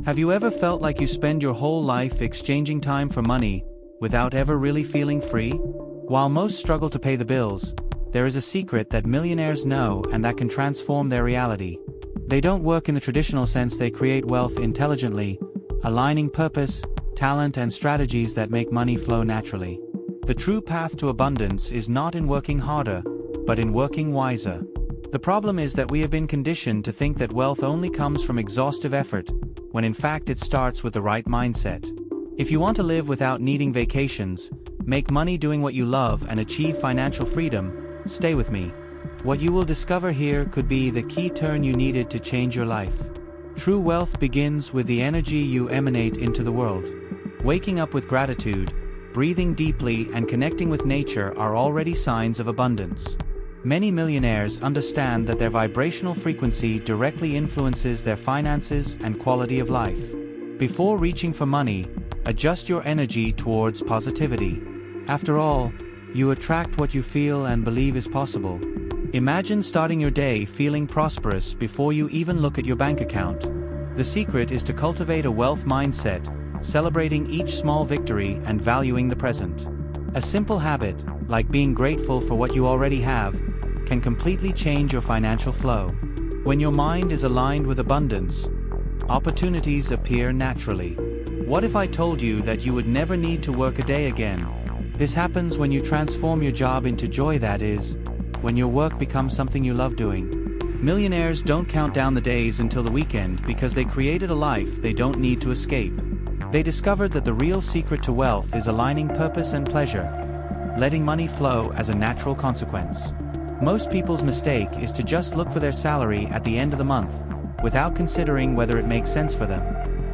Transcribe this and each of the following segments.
Have you ever felt like you spend your whole life exchanging time for money, without ever really feeling free? While most struggle to pay the bills, there is a secret that millionaires know and that can transform their reality. They don't work in the traditional sense, they create wealth intelligently, aligning purpose, talent and strategies that make money flow naturally. The true path to abundance is not in working harder, but in working wiser. The problem is that we have been conditioned to think that wealth only comes from exhaustive effort, when in fact it starts with the right mindset. If you want to live without needing vacations, make money doing what you love and achieve financial freedom, stay with me. What you will discover here could be the key turn you needed to change your life. True wealth begins with the energy you emanate into the world. Waking up with gratitude, breathing deeply and connecting with nature are already signs of abundance. Many millionaires understand that their vibrational frequency directly influences their finances and quality of life. Before reaching for money, adjust your energy towards positivity. After all, you attract what you feel and believe is possible. Imagine starting your day feeling prosperous before you even look at your bank account. The secret is to cultivate a wealth mindset, celebrating each small victory and valuing the present. A simple habit, like being grateful for what you already have, can completely change your financial flow. When your mind is aligned with abundance, opportunities appear naturally. What if I told you that you would never need to work a day again? This happens when you transform your job into joy, that is, when your work becomes something you love doing. Millionaires don't count down the days until the weekend because they created a life they don't need to escape. They discovered that the real secret to wealth is aligning purpose and pleasure, letting money flow as a natural consequence. Most people's mistake is to just look for their salary at the end of the month, without considering whether it makes sense for them.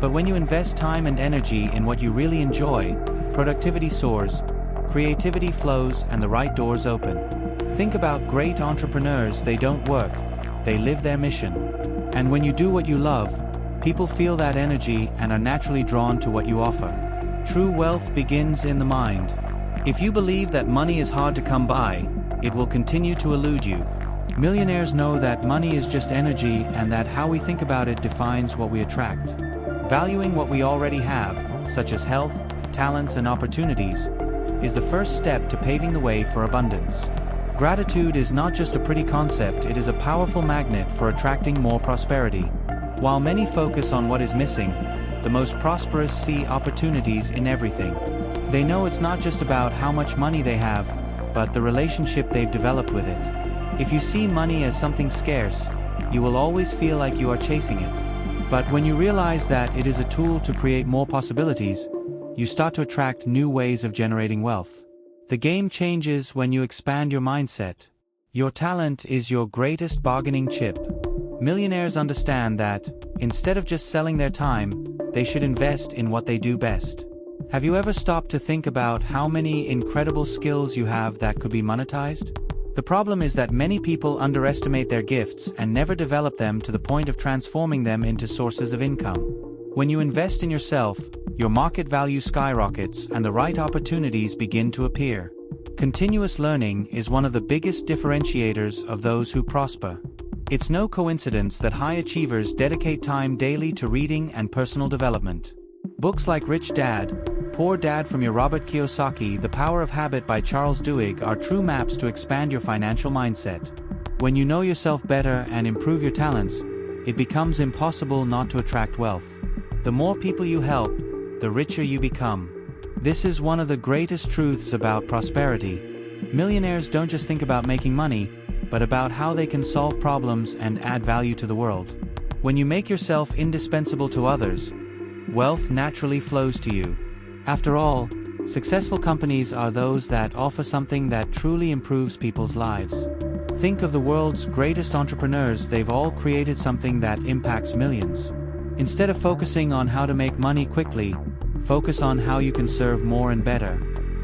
But when you invest time and energy in what you really enjoy, productivity soars, creativity flows and the right doors open. Think about great entrepreneurs, they don't work, they live their mission. And when you do what you love, people feel that energy and are naturally drawn to what you offer. True wealth begins in the mind. If you believe that money is hard to come by, it will continue to elude you. Millionaires know that money is just energy and that how we think about it defines what we attract. Valuing what we already have, such as health, talents and opportunities, is the first step to paving the way for abundance. Gratitude is not just a pretty concept, it is a powerful magnet for attracting more prosperity. While many focus on what is missing, the most prosperous see opportunities in everything. They know it's not just about how much money they have, but the relationship they've developed with it. If you see money as something scarce, you will always feel like you are chasing it. But when you realize that it is a tool to create more possibilities, you start to attract new ways of generating wealth. The game changes when you expand your mindset. Your talent is your greatest bargaining chip. Millionaires understand that, instead of just selling their time, they should invest in what they do best. Have you ever stopped to think about how many incredible skills you have that could be monetized? The problem is that many people underestimate their gifts and never develop them to the point of transforming them into sources of income. When you invest in yourself, your market value skyrockets and the right opportunities begin to appear. Continuous learning is one of the biggest differentiators of those who prosper. It's no coincidence that high achievers dedicate time daily to reading and personal development. Books like Rich Dad, Poor Dad from your Robert Kiyosaki, The Power of Habit by Charles Duhigg are true maps to expand your financial mindset. When you know yourself better and improve your talents, it becomes impossible not to attract wealth. The more people you help, the richer you become. This is one of the greatest truths about prosperity. Millionaires don't just think about making money, but about how they can solve problems and add value to the world. When you make yourself indispensable to others, wealth naturally flows to you. After all, successful companies are those that offer something that truly improves people's lives. Think of the world's greatest entrepreneurs, they've all created something that impacts millions. Instead of focusing on how to make money quickly, focus on how you can serve more and better.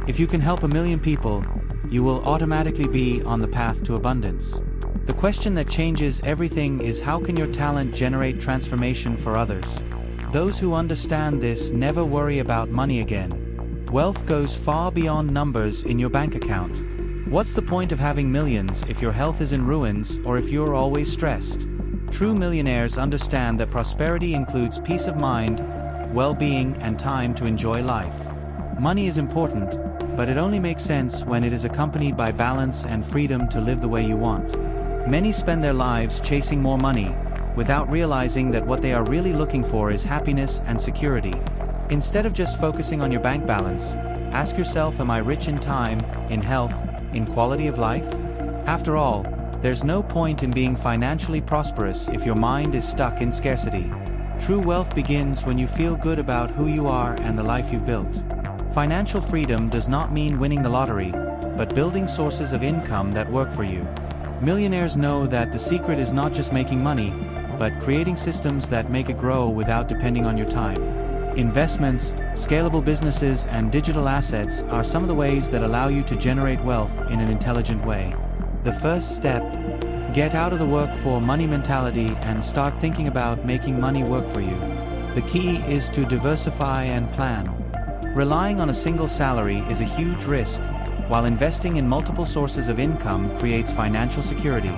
If you can help 1 million people, you will automatically be on the path to abundance. The question that changes everything is, how can your talent generate transformation for others? Those who understand this never worry about money again. Wealth goes far beyond numbers in your bank account. What's the point of having millions if your health is in ruins or if you're always stressed? True millionaires understand that prosperity includes peace of mind, well-being, and time to enjoy life. Money is important, but it only makes sense when it is accompanied by balance and freedom to live the way you want. Many spend their lives chasing more money, without realizing that what they are really looking for is happiness and security. Instead of just focusing on your bank balance, ask yourself, am I rich in time, in health, in quality of life? After all, there's no point in being financially prosperous if your mind is stuck in scarcity. True wealth begins when you feel good about who you are and the life you've built. Financial freedom does not mean winning the lottery, but building sources of income that work for you. Millionaires know that the secret is not just making money, but creating systems that make it grow without depending on your time. Investments, scalable businesses, and digital assets are some of the ways that allow you to generate wealth in an intelligent way. The first step: get out of the work for money mentality and start thinking about making money work for you. The key is to diversify and plan. Relying on a single salary is a huge risk, while investing in multiple sources of income creates financial security.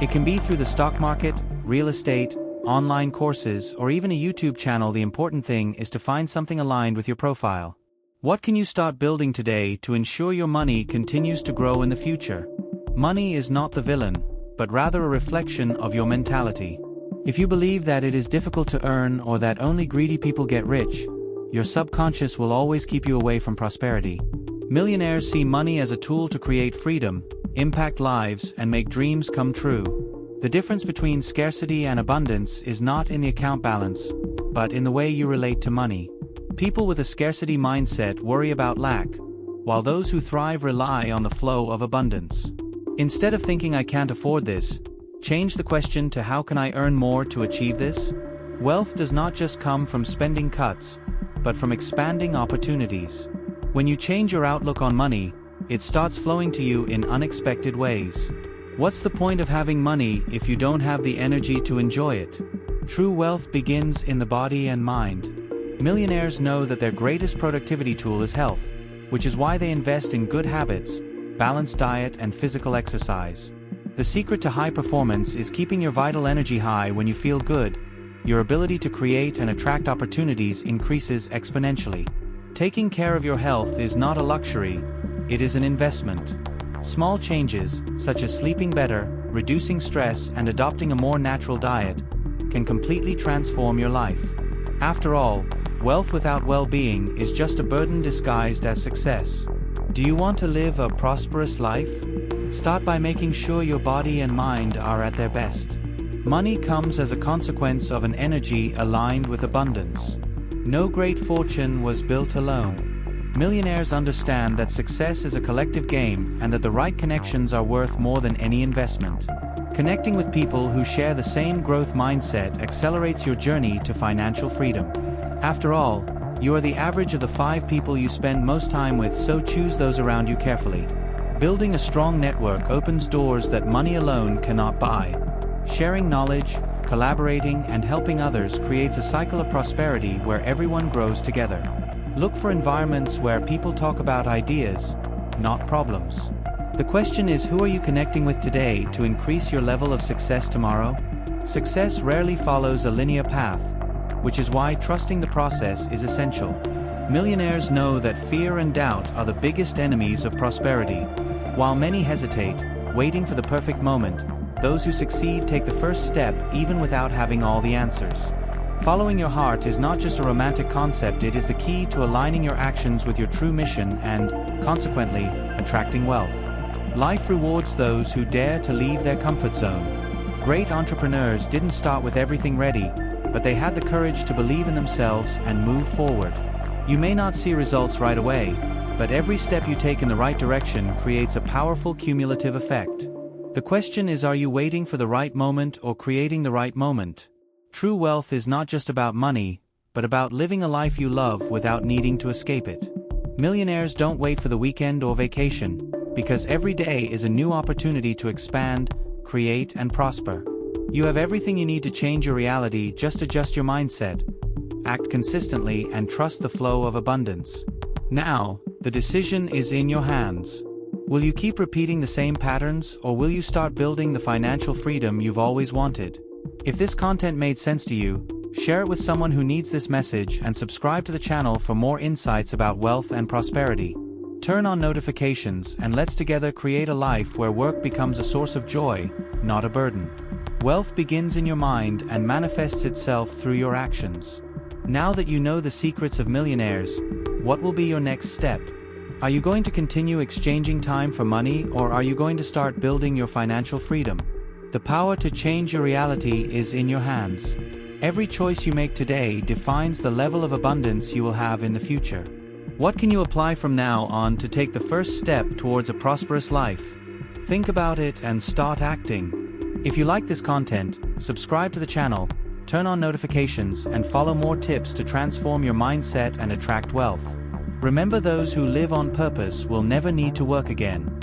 It can be through the stock market, real estate, online courses, or even a YouTube channel. The important thing is to find something aligned with your profile. What can you start building today to ensure your money continues to grow in the future? Money is not the villain, but rather a reflection of your mentality. If you believe that it is difficult to earn or that only greedy people get rich, your subconscious will always keep you away from prosperity. Millionaires see money as a tool to create freedom, impact lives, and make dreams come true. The difference between scarcity and abundance is not in the account balance, but in the way you relate to money. People with a scarcity mindset worry about lack, while those who thrive rely on the flow of abundance. Instead of thinking I can't afford this, change the question to how can I earn more to achieve this? Wealth does not just come from spending cuts, but from expanding opportunities. When you change your outlook on money, it starts flowing to you in unexpected ways. What's the point of having money if you don't have the energy to enjoy it? True wealth begins in the body and mind. Millionaires know that their greatest productivity tool is health, which is why they invest in good habits, balanced diet, and physical exercise. The secret to high performance is keeping your vital energy high. When you feel good, your ability to create and attract opportunities increases exponentially. Taking care of your health is not a luxury, it is an investment. Small changes, such as sleeping better, reducing stress, and adopting a more natural diet, can completely transform your life. After all, wealth without well-being is just a burden disguised as success. Do you want to live a prosperous life? Start by making sure your body and mind are at their best. Money comes as a consequence of an energy aligned with abundance. No great fortune was built alone. Millionaires understand that success is a collective game and that the right connections are worth more than any investment. Connecting with people who share the same growth mindset accelerates your journey to financial freedom. After all, you are the average of the 5 people you spend most time with, so choose those around you carefully. Building a strong network opens doors that money alone cannot buy. Sharing knowledge, collaborating, and helping others creates a cycle of prosperity where everyone grows together. Look for environments where people talk about ideas, not problems. The question is, who are you connecting with today to increase your level of success tomorrow? Success rarely follows a linear path, which is why trusting the process is essential. Millionaires know that fear and doubt are the biggest enemies of prosperity. While many hesitate, waiting for the perfect moment, those who succeed take the first step even without having all the answers. Following your heart is not just a romantic concept, it is the key to aligning your actions with your true mission and, consequently, attracting wealth. Life rewards those who dare to leave their comfort zone. Great entrepreneurs didn't start with everything ready, but they had the courage to believe in themselves and move forward. You may not see results right away, but every step you take in the right direction creates a powerful cumulative effect. The question is, are you waiting for the right moment or creating the right moment? True wealth is not just about money, but about living a life you love without needing to escape it. Millionaires don't wait for the weekend or vacation, because every day is a new opportunity to expand, create, and prosper. You have everything you need to change your reality. Just adjust your mindset, act consistently, and trust the flow of abundance. Now, the decision is in your hands. Will you keep repeating the same patterns, or will you start building the financial freedom you've always wanted? If this content made sense to you, share it with someone who needs this message and subscribe to the channel for more insights about wealth and prosperity. Turn on notifications and let's together create a life where work becomes a source of joy, not a burden. Wealth begins in your mind and manifests itself through your actions. Now that you know the secrets of millionaires, what will be your next step? Are you going to continue exchanging time for money, or are you going to start building your financial freedom? The power to change your reality is in your hands. Every choice you make today defines the level of abundance you will have in the future. What can you apply from now on to take the first step towards a prosperous life? Think about it and start acting. If you like this content, subscribe to the channel, turn on notifications, and follow more tips to transform your mindset and attract wealth. Remember, those who live on purpose will never need to work again.